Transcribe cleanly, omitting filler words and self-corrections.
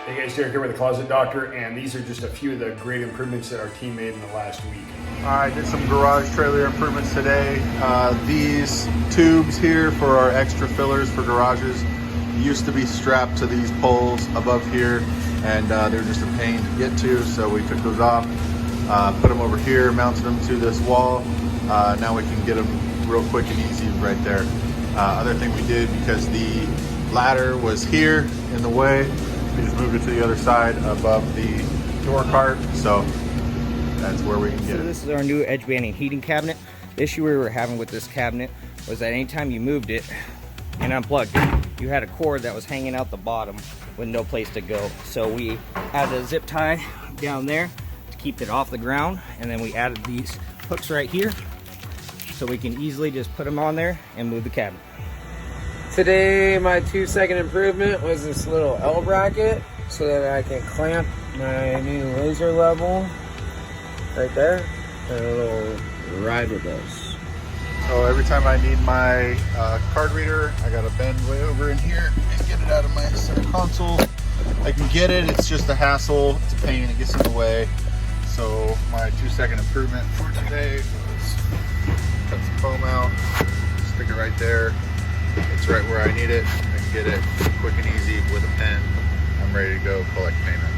Hey guys, Derek here with the Closet Doctor, and these are just a few of the great improvements that our team made in the last week. I did some garage trailer improvements today. These tubes here for our extra fillers for garages used to be strapped to these poles above here, and they're just a pain to get to, so we took those off, put them over here, mounted them to this wall. Now we can get them real quick and easy right there. Other thing we did, because the ladder was here in the way, we just moved it to the other side above the door cart, so that's where we can get it. This is our new edge banding heating cabinet. The issue we were having with this cabinet was that anytime you moved it and unplugged it, you had a cord that was hanging out the bottom with no place to go. So we added a zip tie down there to keep it off the ground, and then we added these hooks right here so we can easily just put them on there and move the cabinet. Today, my 2-second improvement was this little L bracket so that I can clamp my new laser level right there, and it'll ride with us. So every time I need my card reader, I gotta bend way over in here and get it out of my center console. I can get it, it's just a hassle, it's a pain, it gets in the way. So my 2-second improvement for today was cut some foam out, stick it right there. It's right where I need it. I can get it quick and easy with a pen. I'm ready to go collect payment.